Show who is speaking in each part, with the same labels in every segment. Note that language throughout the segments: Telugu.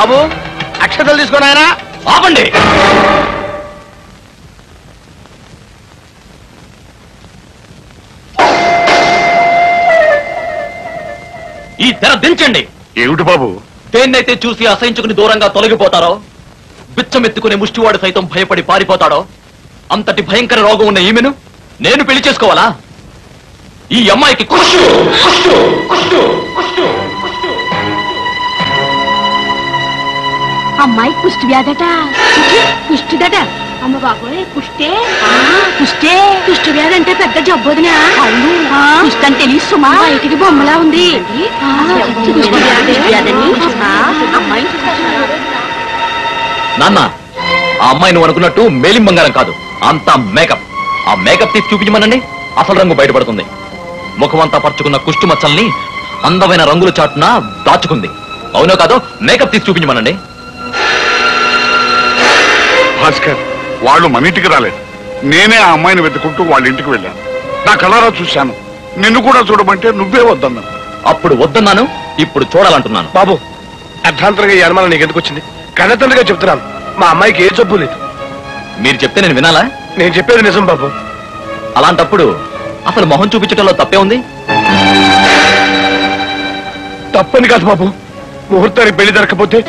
Speaker 1: బాబు అక్షతలు తీసుకొని ఆయన
Speaker 2: ఆపండి. ఈ తెర దించండి.
Speaker 3: ఏమిటి బాబు?
Speaker 2: దేన్నైతే చూసి అసహించుకుని దూరంగా తొలగిపోతారో, బిచ్చమెత్తుకునే ముష్టివాడు సైతం భయపడి పారిపోతాడో అంతటి భయంకర రోగం ఉన్న ఈమెను నేను పెళ్లి చేసుకోవాలా? ఈ అమ్మాయికి కుష్టు కుష్టు కుష్టు కుష్టు కుష్టు.
Speaker 4: అమ్మాయి కుష్టి వ్యాధట. కుష్టిదట. అమ్మ బాబోయ్, కుష్టే కుష్టే. కుష్టి వ్యాధి అంటే పెద్ద జబ్బుదినా? కుష్టి అంటే తెలియదు సుమా. బయటికి బొమ్మలా ఉంది.
Speaker 2: నాన్న, ఆ అమ్మాయి నువ్వు అనుకున్నట్టు మేలిం బంగారం కాదు, అంతా మేకప్. ఆ మేకప్ తీసి చూపించమనండి, అసలు రంగు బయటపడుతుంది. ముఖమంతా పరుచుకున్న కుష్టు మచ్చల్ని అందమైన రంగుల చాటున దాచుకుంది. అవునో కాదో మేకప్ తీసి చూపించమనండి.
Speaker 3: భాస్కర్, వాళ్ళు మన ఇంటికి రాలేదు. నేనే ఆ అమ్మాయిని వెతుకుంటూ వాళ్ళ ఇంటికి వెళ్ళాను. నా కళ్ళారా చూశాను. నిన్ను కూడా చూడమంటే నువ్వే వద్దన్నా.
Speaker 2: అప్పుడు వద్దన్నాను, ఇప్పుడు చూడాలంటున్నాను.
Speaker 1: బాబు, అర్థాంతరంగా ఈ అనుమానం నీకు ఎందుకు వచ్చింది? కన్నతండ్రిగా చెప్తున్నాను, మా అమ్మాయికి ఏ జబ్బు లేదు.
Speaker 2: మీరు చెప్తే నేను వినాలా?
Speaker 1: నేను చెప్పేది నిజం బాబు.
Speaker 2: అలాంటప్పుడు అసలు మొహం చూపించడంలో తప్పే ఉంది?
Speaker 1: తప్పని కాదు బాబు, ముహూర్తానికి పెళ్లి జరగకపోతే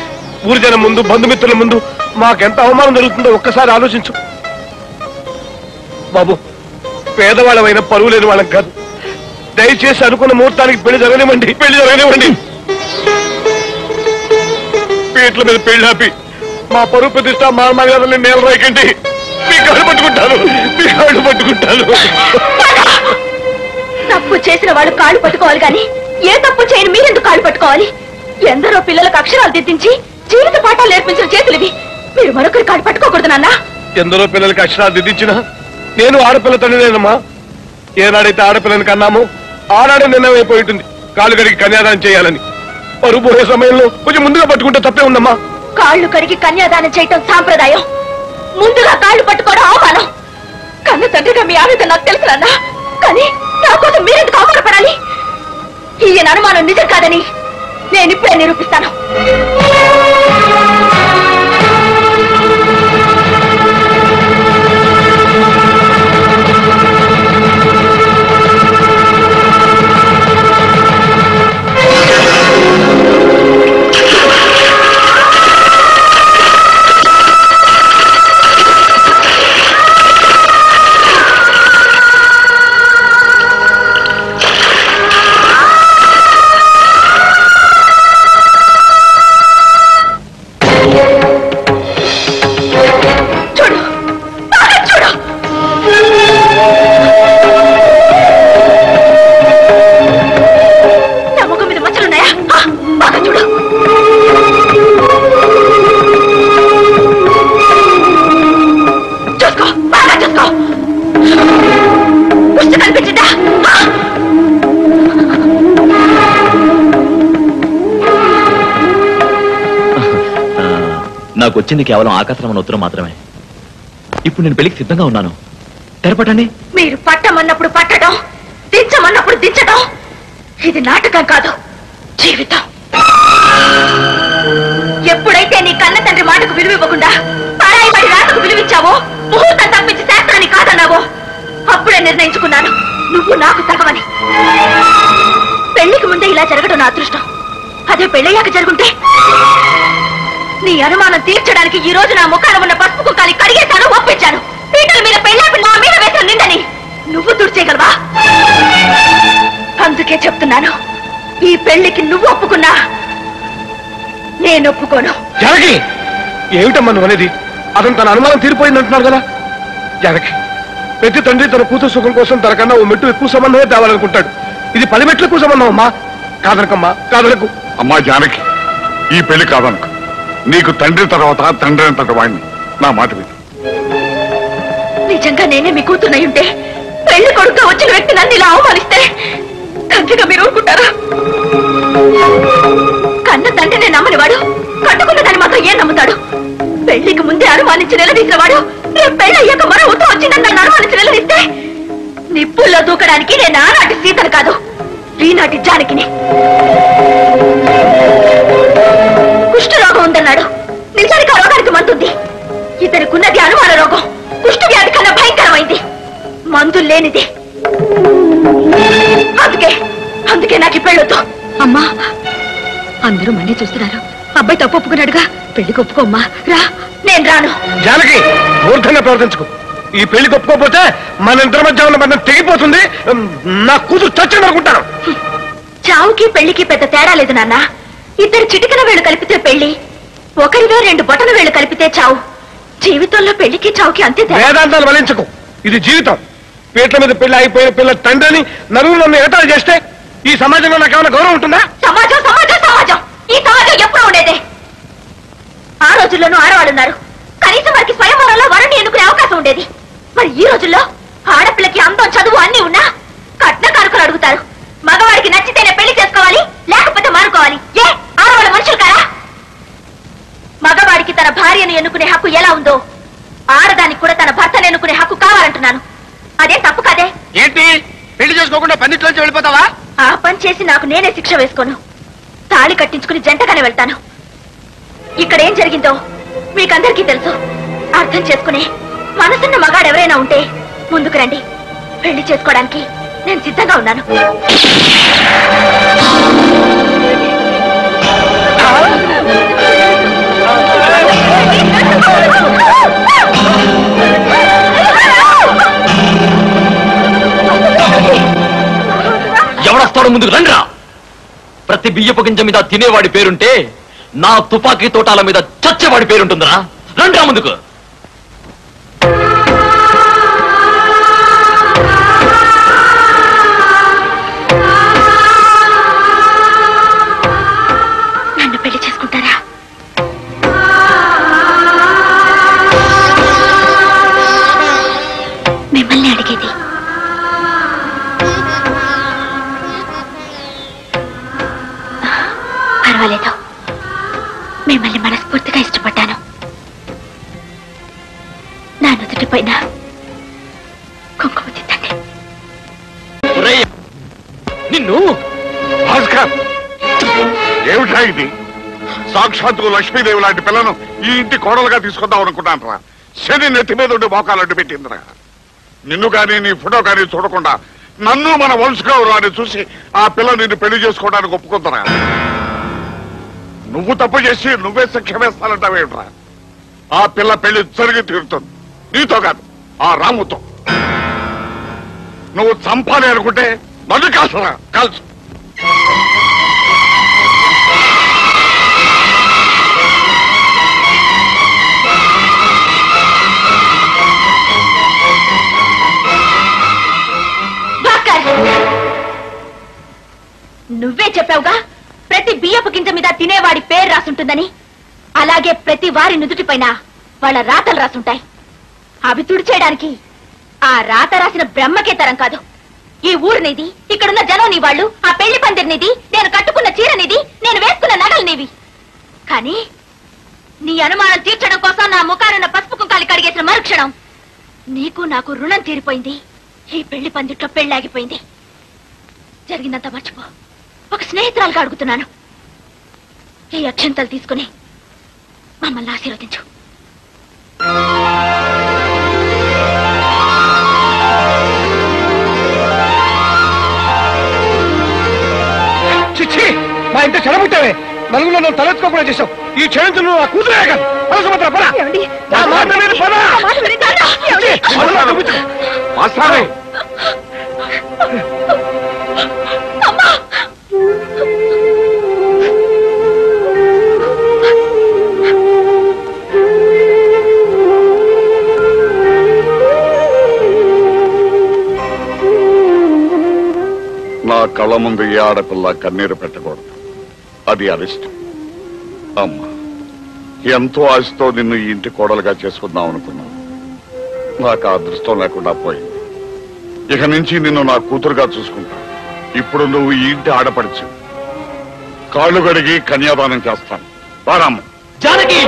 Speaker 1: ఊరి జనం ముందు, బంధుమిత్రుల ముందు మాకెంత అవమానం జరుగుతుందో ఒక్కసారి ఆలోచించు బాబు. పేదవాళ్ళమైనా పరువు లేని వాళ్ళం కాదు. దయచేసి అనుకున్న ముహూర్తానికి పెళ్లి జరగనివ్వండి, పెళ్లి జరగనివ్వండి. పీట్ల మీద పెళ్లి ఆపి మా పరువు ప్రతిష్ట, మా మర్యాదల్ని నేల రాయకండి. మీ కాళ్ళు పట్టుకుంటాను, మీ కాళ్ళు పట్టుకుంటాను.
Speaker 4: తప్పు చేసిన వాళ్ళు కాళ్ళు పట్టుకోవాలి గాని ఏ తప్పు చేయని మీరెందుకు కాళ్ళు పట్టుకోవాలి? ఎందరో పిల్లలకు అక్షరాలు దిద్దించి జీవిత పాఠాలు నేర్పించిన చేతులివి. మీరు మరొకరి కాళ్ళు పట్టుకోకూడదు నాన్న.
Speaker 1: ఎందరో పిల్లలకి అక్షరాలు దిద్దించినా నేను ఆడపిల్ల తండ్రినేనమ్మా. ఏనాడైతే ఆడపిల్లని కన్నామో ఆడాడే నిర్ణయం అయిపోయి ఉంటుంది కాళ్ళు కడిగి కన్యాదానం చేయాలని. పరువు పోయే సమయంలో కొంచెం ముందుగా పట్టుకుంటే తప్పే ఉందమ్మా.
Speaker 4: కాళ్ళు కడిగి కన్యాదానం చేయటం సాంప్రదాయం, ముందుగా కాళ్ళు పట్టుకోవడం అవమానం. కన్న తండ్రిగా మీ ఆవేదన నాకు తెలుసు నాన్న, కానీ నా కోసం మీరెందుకు అవమానపడాలి? ఈయన అనుమానం నిజం కాదని నేను ఇప్పుడే నిరూపిస్తాను.
Speaker 2: నాకు వచ్చింది కేవలం ఆకాశరమణ ఉత్తరం మాత్రమే. ఇప్పుడు నేను పెళ్లికి సిద్ధంగా ఉన్నాను. తెరపటండి.
Speaker 4: మీరు పట్టమన్నప్పుడు పట్టడం, దించమన్నప్పుడు దించడం, ఇది నాటకం కాదు, జీవితం. ఎప్పుడైతే నీ కన్న తండ్రి మాటకు విలువివ్వకుండా పరాయి పడి రాతకు విలువిచ్చావో, ముహూర్తం తప్పించి శాస్త్రాన్ని కాదన్నావో, అప్పుడే నిర్ణయించుకున్నాను నువ్వు నాకు తగవని. పెళ్లికి ముందే ఇలా జరగడం నా అదృష్టం. అదే పెళ్ళయ్యాక జరుగుంటే నీ అనుమానం తీర్చడానికి ఈ రోజు నా ముఖాన ఉన్న పసుపు కుంకాలి కడిగేశాను, ఒప్పించాను. పీటల మీద పెళ్ళాపి నా మీద వేసిన నిందని నువ్వు తుడిచేయగలవా? అందుకే చెప్తున్నాను, ఈ పెళ్లికి నువ్వు ఒప్పుకున్నా నేను ఒప్పుకోను.
Speaker 1: జానకి, ఏమిటమ్మా నువ్వు అనేది? అతను తన అనుమానం తీరిపోయింది అంటున్నారు కదా. జానకి, ప్రతి తండ్రి తన కూతురు సుఖం కోసం తనకన్నా ఓ మెట్టు ఎక్కువ సంబంధమే తేవాలనుకుంటాడు. ఇది 10 మెట్లు ఎక్కువ సంబంధం అమ్మా. కాదనకమ్మా, కాదనకు.
Speaker 3: అమ్మా జానకి, ఈ పెళ్లి కాదనకు. నీకు తండ్రి తర్వాత తండ్రి అంతటి వాడిని. నా మాట విని.
Speaker 4: నిజంగా నేనే మీ కూతురునై ఉంటే పెళ్లి కొడుకు వచ్చిన వ్యక్తి నన్ను ఇలా అవమానిస్తే తండ్రిగా మీరు ఊరుకుంటారా? కన్న తండ్రినే నమ్మనివాడు కట్టుకున్న దాన్ని మాత్రం ఏం నమ్ముతాడు? పెళ్లికి ముందే అనుమానించి నిలదీసిన వాడు రేపు పెళ్లి అయ్యాక మరో ఉత్తరం వచ్చిందని నన్ను అనుమానించి నిలదీస్తే నిప్పుల్లో దూకడానికి నేను ఆనాటి సీతను కాదు, ఈనాటి జానకిని. కుష్ఠరోగం ఉందన్నాడు, అందరూ మళ్ళీ చూస్తున్నారు. అబ్బాయి తప్పు ఒప్పుకున్నాడుగా, పెళ్లికి ఒప్పుకోమ్మా. రా. నేను రాను.
Speaker 1: జానకి, మూర్ఖంగా ప్రవర్తించుకో. ఈ పెళ్లికి ఒప్పుకోకపోతే మన ఇద్దరి మధ్య ఉన్న బంధం తెగిపోతుంది. నా కూతురు చచ్చింది అనుకుంటాను.
Speaker 4: చావుకి పెళ్లికి పెద్ద తేడా లేదు నాన్న. ఇద్దరు చిటికన వేళ్ళు కలిపితే పెళ్లి, ఒకరివే 2 బొటన వేళ్ళు కలిపితే చావు. జీవితంలో పెళ్లికి చావుకి అంతే తేడా.
Speaker 1: వేదాంతాలు వలించకు, ఇది జీవితం. పీట్ల మీద పెళ్లి అయిపోయిన పిల్ల తండ్రిని నలుగురు నన్ను ఏటాలు చేస్తే ఈ సమాజంలో నాకు ఏమైనా గౌరవం ఉంటుందా?
Speaker 4: సమాజం సమాజం సమాజం, ఈ సమాజం ఎప్పుడూ ఉండేదే. ఆ రోజుల్లోనూ ఆడవాళ్ళున్నారు, కనీసం వారికి స్వయంవరంలో వరుణ్ణి ఎన్నుకునే అవకాశం ఉండేది. మరి ఈ రోజుల్లో ఆడపిల్లకి అందం చదువు అన్ని ఉన్నా కట్న కానుకలు అడుగుతారు. మగవాడికి నచ్చితేనే పెళ్లి చేసుకోవాలి, లేకపోతే మానుకోవాలి. ఏ ఆడవాళ్ళ మనుషులు కారా? మగవాడికి తన భార్యను ఎన్నుకునే హక్కు ఎలా ఉందో ఆడదానికి కూడా తన భర్తను ఎన్నుకునే హక్కు కావాలంటున్నాను. అదే తప్పు కదే.
Speaker 1: ఏంటి, పెళ్లి చేసుకోకుండా పన్నిట్లోంచి వెళ్ళిపోతావా?
Speaker 4: ఆ పని చేసి నాకు నేనే శిక్ష వేసుకోను. తాళి కట్టించుకుని జంటగానే వెళ్తాను. ఇక్కడ ఏం జరిగిందో మీకందరికీ తెలుసు. అర్థం చేసుకునే మనసున్న మగాడెవరైనా ఉంటే ముందుకు రండి. పెళ్లి చేసుకోవడానికి నేను సిద్ధంగా ఉన్నాను.
Speaker 2: ఎవడొస్తాడో ముందుకు రండిరా. ప్రతి బియ్యపు గింజ మీద తినేవాడి పేరుంటే నా తుపాకీ తోటాల మీద చచ్చేవాడి పేరుంటుందిరా. రండిరా ముందుకు.
Speaker 4: నన్ను పెళ్లి చేసుకుంటారా? మిమ్మల్ని అడిగేది. పర్వాలేదు, మిమ్మల్ని మనస్ఫూర్తిగా ఇష్టపడ్డాను. నా నుదుటి పైన కుంకుమ తిట్టండి.
Speaker 2: నిన్ను
Speaker 3: భాస్కర్, ఏమిటా ఇది? సాక్షాత్తు లక్ష్మీదేవి లాంటి పిల్లను ఈ ఇంటి కోడలుగా తీసుకుందాం అనుకున్నాను రా. శని నెత్తి మీద ఉండి మోకాలు అడ్డు పెట్టిందిరా. నిన్ను కానీ నీ ఫోటో కానీ చూడకుండా నన్ను మన వంశగౌరవాన్ని చూసి ఆ పిల్ల నిన్ను పెళ్లి చేసుకోవడానికి ఒప్పుకుందరా. నువ్వు తప్పు చేసి నువ్వే శిక్ష వేస్తానంటావేమిట్రా? ఆ పిల్ల పెళ్లి జరిగి తీరుతుంది. నీతో కాదు, ఆ రాముతో. నువ్వు చంపాలి అనుకుంటే నన్ను కాల్చరా, కాల్చు.
Speaker 4: నువ్వే చెప్పావుగా ప్రతి బియ్యపు గింజ మీద తినేవాడి పేరు రాసుంటుందని. అలాగే ప్రతి వారి నుదుటి పైన వాళ్ళ రాతలు రాసుంటాయి. అవి తుడిచేయడానికి ఆ రాత రాసిన బ్రహ్మకే తరం కాదు. ఈ ఊరు నీది, ఇక్కడున్న జనం నీ వాళ్ళు, ఆ పెళ్లి పందిరి నీది, నేను కట్టుకున్న చీర నీది, నేను వేసుకున్న నగలు నీవి. కానీ నీ అనుమానం తీర్చడం కోసం నా ముఖానున్న పసుపు కుంకాలు కడిగేసిన మరుక్షణం నీకు నాకు రుణం తీరిపోయింది. ఈ పెళ్లి పందిట్లో పెళ్లాగిపోయింది. జరిగిందంతా మర్చిపో. ఒక స్నేహితురాలుగా అడుగుతున్నాను, ఈ అక్షంతలు తీసుకుని మమ్మల్ని ఆశీర్వదించు.
Speaker 1: చిచ్చి, మా ఇంత చెడబుట్టావే. నలుగురు నన్ను తలెత్తుకోకుండా చేశావు. ఈ క్షణించు నువ్వు ఆ కూతురే కాదు. సుభద్ర పద. నా మాట మీద పద.
Speaker 3: మాస్టారు, నా కళ్ళ ముందు ఏ ఆడపిల్ల కన్నీరు పెట్టకూడదు. అది అరిష్టం. అమ్మా, ఎంతో ఆశతో నిన్ను ఈ ఇంటి కోడలుగా చేసుకుందాం అనుకున్నాను. నాకు ఆ అదృష్టం లేకుండా పోయింది. ఇక నుంచి నిన్ను నా కూతురుగా చూసుకుంటా. ఇప్పుడు నువ్వు ఈ ఇంటి ఆడపడిచి కాళ్ళు కడిగి కన్యాదానం చేస్తాను. వారమ్మ.
Speaker 2: జానకి,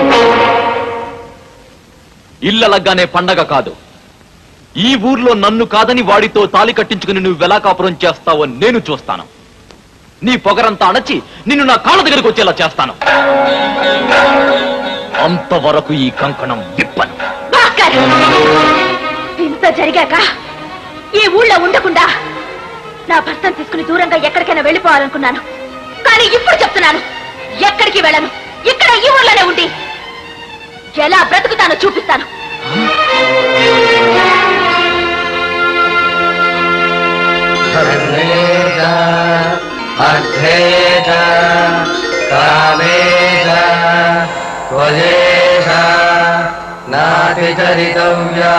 Speaker 2: ఇళ్ళలగ్గానే పండగ కాదు. ఈ ఊర్లో నన్ను కాదని వాడితో తాళి కట్టించుకుని నువ్వు ఎలా కాపురం చేస్తావో నేను చూస్తాను. నీ పొగరంతా అణచి నిన్ను నా కాళ్ళ దగ్గరికి వచ్చేలా చేస్తాను. అంతవరకు ఈ కంకణం విప్పను.
Speaker 4: ఇంత జరిగాక ఈ ఊళ్ళో ఉండకుండా నా భర్తను తీసుకుని దూరంగా ఎక్కడికైనా వెళ్ళిపోవాలనుకున్నాను. కానీ ఇప్పుడు చెప్తున్నాను, ఎక్కడికి వెళ్ళను. ఇక్కడ ఈ ఊర్లోనే ఉండి ఎలా బ్రతుకుతానో చూపిస్తాను.
Speaker 5: నాతి చరితవ్యా